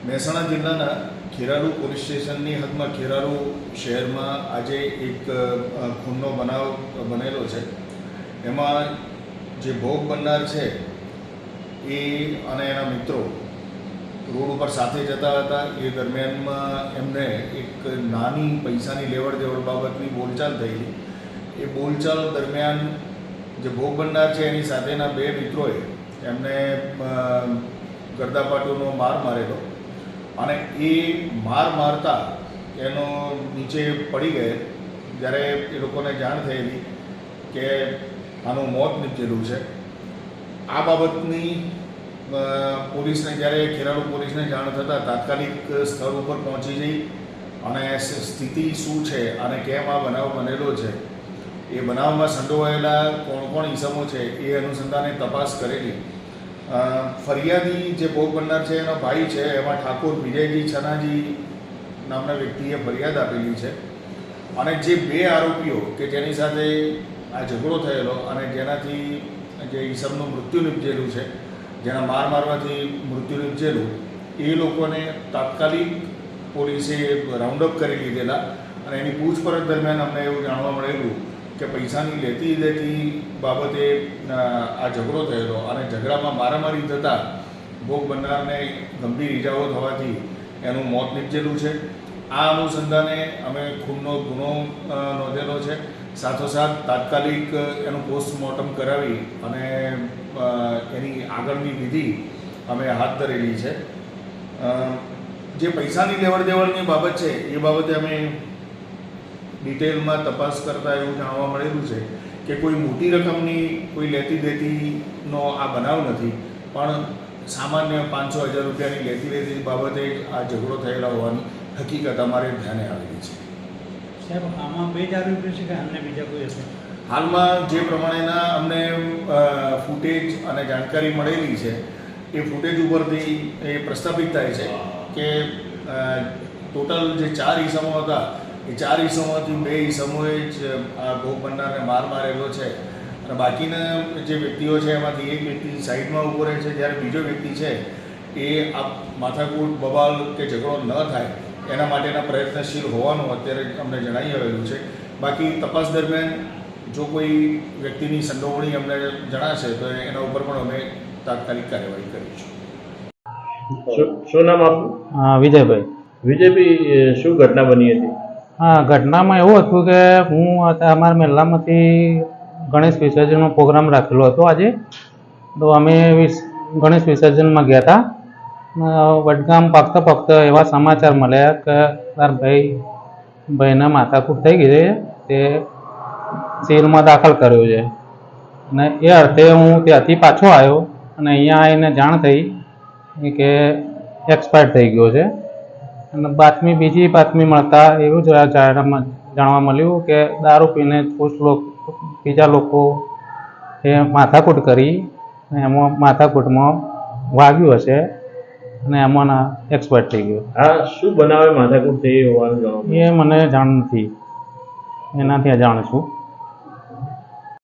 મહેસાણા જિલ્લાના ખેરાલુ પોલીસ સ્ટેશનની હદમાં ખેરાલુ શહેરમાં આજે એક ખૂનનો બનાવ બનેલો છે. એમાં જે ભોગ બનનાર છે એ અને એના મિત્રો રોડ ઉપર સાથે જતા હતા. એ દરમિયાનમાં એમને એક નાની પૈસાની લેવડ દેવડ બાબતની બોલચાલ થયેલી. એ બોલચાલ દરમિયાન જે ભોગ બનનાર છે એની સાથેના બે મિત્રોએ એમને ગરદાપાટુનો માર મારેલો અને એ માર મારતા એનો નીચે પડી ગયે. જ્યારે એ લોકોને જાણ થયેલી કે આનું મોત નીપજેલું છે, આ બાબતની પોલીસને જ્યારે ખેરાલુ પોલીસને જાણ થતાં તાત્કાલિક સ્થળ ઉપર પહોંચી જઈ અને સ્થિતિ શું છે અને કેમ આ બનાવ બનેલો છે, એ બનાવમાં સંડોવાયેલા કોણ કોણ ઈસમો છે એ અનુસંધાને તપાસ કરેલી. ફરિયાદી જે ભોગ બનનાર છે એનો ભાઈ છે, એમાં ઠાકોર વિજયજી છનાજી નામના વ્યક્તિએ ફરિયાદ આપેલી છે. અને જે બે આરોપીઓ કે જેની સાથે આ ઝઘડો થયેલો અને જેનાથી જે ઈસમનું મૃત્યુ નિપજેલું છે, જેના માર મારવાથી મૃત્યુ નિપજેલું, એ લોકોને તાત્કાલિક પોલીસે રાઉન્ડઅપ કરી લીધેલા. અને એની પૂછપરછ દરમિયાન અમને એવું જાણવા મળેલું કે પૈસાની લેતી દેતી બાબતે આ ઝઘડો થયેલો અને ઝઘડામાં મારામારી થતાં ભોગ બનનારને ગંભીર ઇજાઓ થવાથી એનું મોત નીપજેલું છે. આ અનુસંધાને અમે ખૂનનો ગુનો નોંધેલો છે. સાથોસાથ તાત્કાલિક એનું પોસ્ટમોર્ટમ કરાવી અને એની આગળની વિધિ અમે હાથ ધરેલી છે. જે પૈસાની લેવડ દેવડની બાબત છે એ બાબતે અમે ડિટેલમાં તપાસ કરતાં એવું જાણવા મળેલું છે કે કોઈ મોટી રકમની કોઈ લેતી દેતીનો આ બનાવ નથી, પણ સામાન્ય 500,000 રૂપિયાની લેતી દેતી બાબતે જ આ ઝઘડો થયેલા હોવાની હકીકત અમારે ધ્યાને આવેલી છે. સાહેબ, આમાં બે જ આરોપીઓ છે કે અમને બીજા કોઈ હશે? હાલમાં જે પ્રમાણેના અમને ફૂટેજ અને જાણકારી મળેલી છે એ ફૂટેજ ઉપરથી એ પ્રસ્થાપિત થાય છે કે ટોટલ જે 4 ઈસમો હતા એ 4 ઈસમોમાંથી 2 ઈસમોએ જ આ ભોગ બનનારને માર મારેલો છે. અને બાકીના જે વ્યક્તિઓ છે એમાંથી એક વ્યક્તિ સાઈડમાં ઊભો રહે છે, જ્યારે બીજો વ્યક્તિ છે એ આ માથાકૂટ બબાલ કે ઝઘડો ન થાય એના માટેના પ્રયત્નશીલ હોવાનું અત્યારે અમને જણાવી આવેલું છે. બાકી તપાસ દરમિયાન જો કોઈ વ્યક્તિની સંડોવણી અમને જણાશે તો એના ઉપર પણ અમે તાત્કાલિક કાર્યવાહી કરીશું. શું નામ આપનું? વિજયભાઈ. વિજયભાઈ, શું ઘટના બની હતી? હા, ઘટનામાં એવું હતું કે હું અમારા મહેલામાંથી ગણેશ વિસર્જનનો પ્રોગ્રામ રાખેલો હતો આજે. તો અમે ગણેશ વિસર્જનમાં ગયા હતા. વડગામ પાકતા એવા સમાચાર મળ્યા કે તાર ભાઈને માથાકૂટ થઈ ગઈ છે, તે સિવિલમાં દાખલ કર્યો છે. અને એ અર્થે હું ત્યાંથી પાછો આવ્યો અને અહીંયા આવીને જાણ થઈ કે એક્સપાયર થઈ ગયો છે. અને બીજી બાતમી મળતા એવું જ જાણવા મળ્યું કે દારૂ પીને બીજા લોકો એ માથાકૂટ કરી, એમાં માથાકૂટમાં વાગ્યું હશે અને એમાં એક્સપાયર થઈ ગયો. હા, શું બનાવે માથાકૂટ થઈ હોવાનું જાણવા? એ મને જાણ નથી, એનાથી જાણ છું.